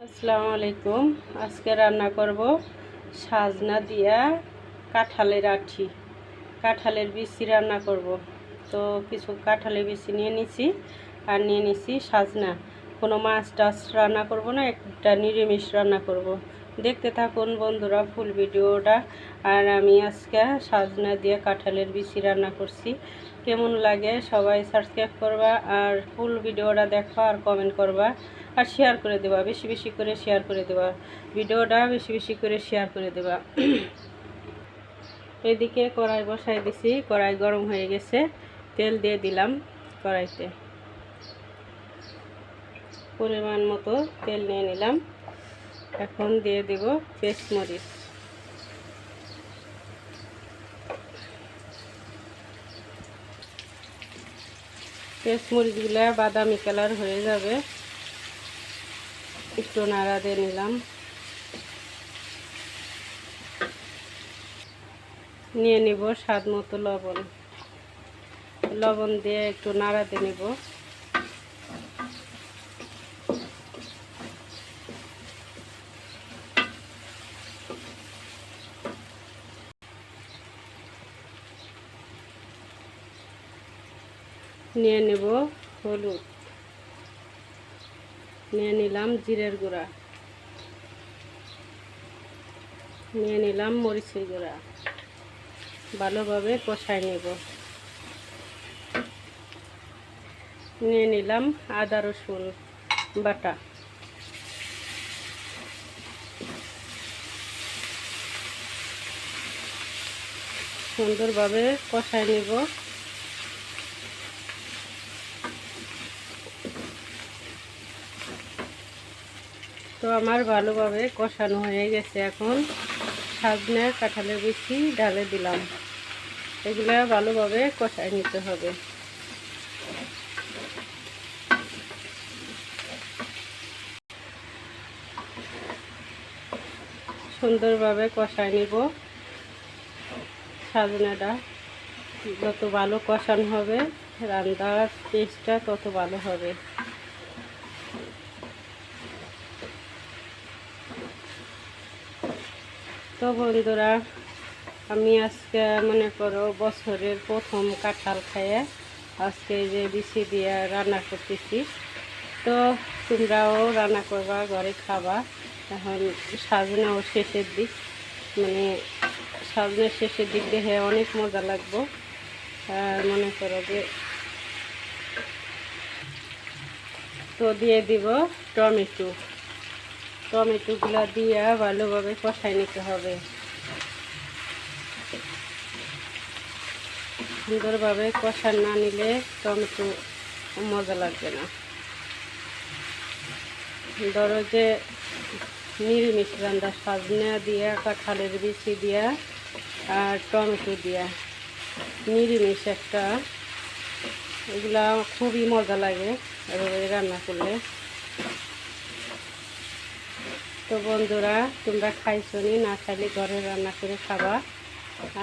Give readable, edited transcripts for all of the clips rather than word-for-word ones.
আসসালামু আলাইকুম। আজকে রান্না করব সাজনা দিয়া কাঁঠালের আঠি, কাঁঠালের বিচি রান্না করব। তো কিছু কাঁঠালের বিচি নিয়ে নিছি আর নিয়ে নিছি সাজনা। কোনো মাছ টাছ রান্না করব না, একটা নিরামিষ রান্না করব। দেখতে থাকুন বন্ধুরা ফুল ভিডিওটা। আর আমি আজকে সাজনা দিয়ে কাঁঠালের বিচি রান্না করছি। কেমন লাগে সবাই সাবস্ক্রাইব করবা আর ফুল ভিডিওটা দেখো আর কমেন্ট করবা আর শেয়ার করে দেবা, বেশি বেশি করে শেয়ার করে দেবা, ভিডিওটা বেশি বেশি করে শেয়ার করে দেবা। এদিকে কড়াই বসাই দিছি, কড়াই গরম হয়ে গেছে, তেল দিয়ে দিলাম কড়াইতে। পরিমাণ মতো তেল নিয়ে নিলাম। এখন দিয়ে দেব পেঁচমরিচ। পেঁচমরিচগুলো বাদামি কালার হয়ে যাবে, একটু নাড়া দিয়ে নিলাম। নিয়ে নিব স্বাদ মতো লবণ, লবণ দিয়ে একটু নাড়া দিয়ে নিব। নিয়ে নেব হলুদ, নিয়ে নিলাম জিরের গুঁড়া, নিয়ে নিলাম মরিচের গুঁড়া। ভালোভাবে কষাই নেব। নিয়ে নিলাম আদা রসুন বাটা। সুন্দরভাবে কষাই নেব। তো আমার ভালোভাবে কষানো হয়ে গেছে। এখন সাজনা কাঁঠালের বিচি ঢালে দিলাম। এগুলো ভালোভাবে কষাই নিতে হবে। সুন্দরভাবে কষাই নিব। সাজনাটা যত ভালো কষানো হবে রান্নার টেস্টটা তত ভালো হবে। তো বন্ধুরা, আমি আজকে মনে করো বছরের প্রথম কাঁঠাল খাইয়ে আজকে যে বিচি দিয়ে রান্না করতেছি। তো তোমরাও রান্না করবা, ঘরে খাবা। এখন সাজনাও শেষের দিক, মানে সাজনের শেষের দিক দেখে অনেক মজা লাগবো। আর মনে করো যে তো দিয়ে দিব টমেটো। টমেটোগুলো দিয়ে ভালোভাবে কষাই নিতে হবে। সুন্দরভাবে কষা না নিলে টমেটো মজা লাগবে না। ধরো যে নিরামিষ রান্না সাজনা দিয়া কাঁঠালের বিচি দিয়া আর টমেটো দিয়া নিরামিষ একটা, এগুলা খুবই মজা লাগে এভাবে রান্না করলে। তো বন্ধুরা, তোমরা খাইছো নি? না খাইলে ঘরে রান্না করে খাবা।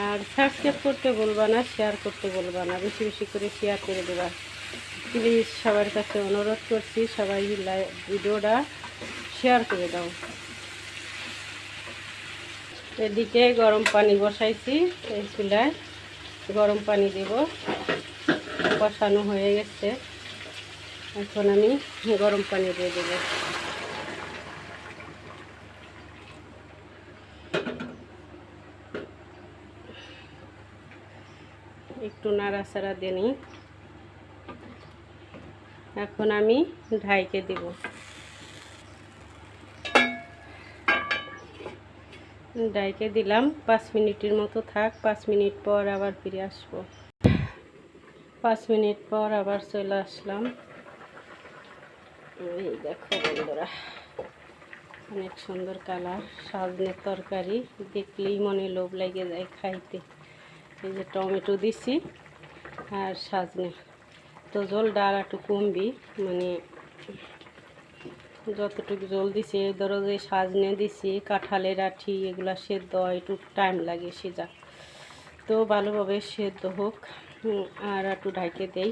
আর সাবস্ক্রাইব করতে বলবা না, শেয়ার করতে বলবা না, বেশি বেশি করে শেয়ার করে দেবা প্লিজ। সবার কাছে অনুরোধ করছি, সবাই ভিডিওটা শেয়ার করে দাও। এদিকে গরম পানি বসাইছি, এই চুলায় গরম পানি দেব। কষানো হয়ে গেছে, এখন আমি গরম পানি দিয়ে দেব। একটু নাড়াচাড়া দিয়ে নিই। এখন আমি ঢাইকে দেব। ঢাইকে দিলাম, 5 মিনিটের মতো থাক। 5 মিনিট পর আবার ফিরে আসবো। 5 মিনিট পর আবার চলে আসলাম। এই দেখো বন্ধুরা, অনেক সুন্দর কালার। সাজনের তরকারি দেখলেই মনে লোভ লেগে যায় খাইতে। এই যে টমেটো দিছি আর সাজনে, তো ঝোলটা আর একটু কমবি, মানে যতটুকু জল দিছি। ধরো যে সাজনে দিছি, কাঁঠালের আঠি এগুলা সেদ্ধ হয়, একটু টাইম লাগে সিজা। তো ভালোভাবে সেদ্ধ হোক আর একটু ঢাকে দেই।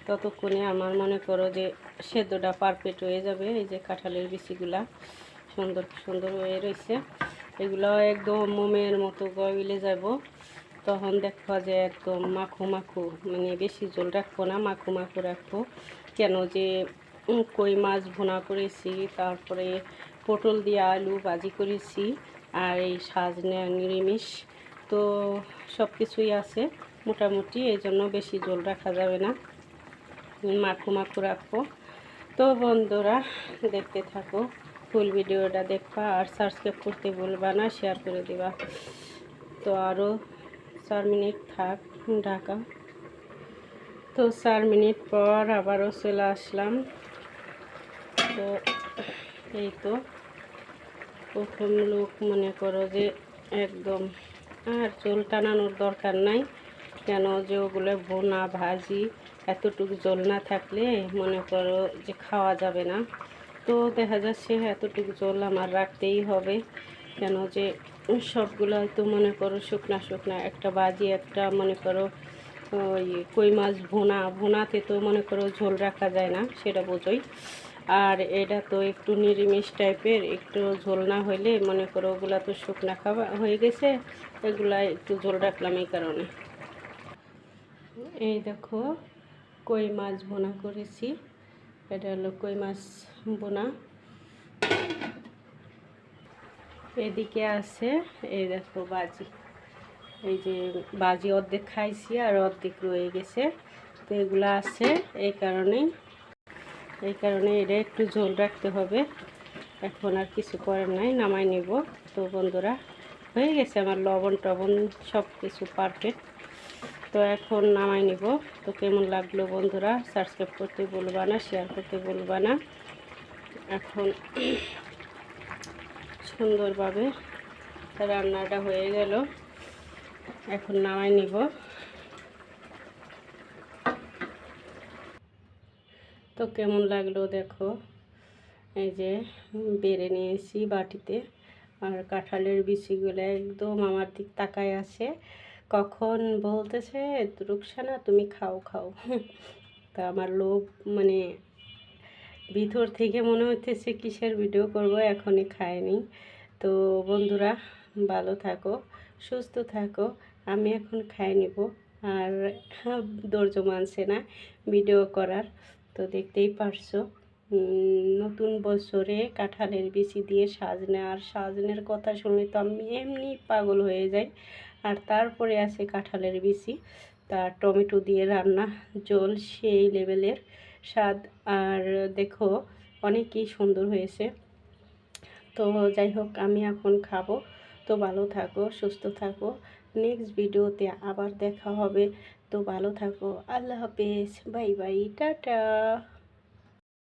ততক্ষণে আমার মনে করো যে সেদ্ধটা পারফেক্ট হয়ে যাবে। এই যে কাঁঠালের বিচিগুলা সুন্দর সুন্দর হয়ে রয়েছে, এগুলো একদম মোমের মতো গলে যাব। তখন দেখবা যে একদম মাখো মাখো, মানে বেশি ঝোল রাখবো না, মাখো মাখো রাখবো। কেন যে কই মাছ ভুনা করেছি, তারপরে পটল দিয়ে আলু ভাজি করেছি, আর এই সাজনা নিরামিষ, তো সব কিছুই আছে মোটামুটি, এই জন্য বেশি ঝোল রাখা যাবে না, মাখো মাখো রাখবো। তো বন্ধুরা দেখতে থাকো, ফুল ভিডিওটা দেখবা, আর সাবস্ক্রাইব করতে ভুলবা না, শেয়ার করে দিবা। তো আরও 4 মিনিট থাক ঢাকা। তো 4 মিনিট পর আবারও চলে আসলাম। তো এই তো প্রথম লোক মনে করো যে একদম আর ঝোল টানানোর দরকার নাই, কেন যে ওগুলো ভুনা ভাজি এতটুকু ঝোল না থাকলে মনে করো যে খাওয়া যাবে না। তো দেখা যাচ্ছে এতটুকু ঝোল আমার রাখতেই হবে, কেন যে সবগুলো তো মনে করো শুকনা শুকনা, একটা ভাজি একটা মনে করো ওই কই মাছ ভুনাতে তো মনে করো ঝোল রাখা যায় না, সেটা বোঝোই। আর এটা তো একটু নিরামিষ টাইপের, একটু ঝোল না হইলে মনে করো ওগুলা তো শুকনা খাওয়া হয়ে গেছে, এগুলা একটু ঝোল রাখলাম এই কারণে। এই দেখো কই মাছ ভুনা করেছি, এটা হলো কই মাছ ভুনা। এদিকে আছে এই দেখো বাজি, এই যে বাজি অর্ধেক খাইছি আর অর্ধেক রয়ে গেছে, তো এগুলো আছে এই কারণে এটা একটু ঝোল রাখতে হবে। এখন আর কিছু করার নাই, নামাই নেব। তো বন্ধুরা হয়ে গেছে আমার লবণ টবণ সব কিছু পারফেক্ট, তো এখন নামাই নিব। তো কেমন লাগলো বন্ধুরা, সাবস্ক্রাইব করতে বলবা না, শেয়ার করতে বলবা না। এখন সুন্দরভাবে রান্নাটা হয়ে গেল, এখন নামাই নিব। তো কেমন লাগলো দেখো, এই যে বেড়ে নিয়েছি বাটিতে, আর কাঁঠালের বিচিগুলো একদম আমার দিক তাকায় আছে, কখন বলতেছে রুকসানা তুমি খাও খাও। তা আমার লোভ মানে ভিতর থেকে মনে হইতেছে কিসের ভিডিও করব, এখনই খাইনি। তো বন্ধুরা ভালো থাকো, সুস্থ থাকো, আমি এখন খাই নিব। আর ধৈর্য মানছে না ভিডিও করার, তো দেখতেই পারছো নতুন বছরে কাঁঠালের বিচি দিয়ে সাজনে, আর সাজনের কথা শুনলে তো আমি এমনি পাগল হয়ে যাই। আর তারপরে আছে কাঁঠালের বিচি, তার টমেটো দিয়ে রান্না, ঝোল সেই লেভেলের স্বাদ। আর দেখো অনেকই সুন্দর হয়েছে। তো যাই হোক আমি এখন খাবো। তো ভালো থাকো, সুস্থ থাকো, নেক্সট ভিডিওতে আবার দেখা হবে। তো ভালো থাকো, আল্লাহ হাফেজ, বাই বাই, টাটা।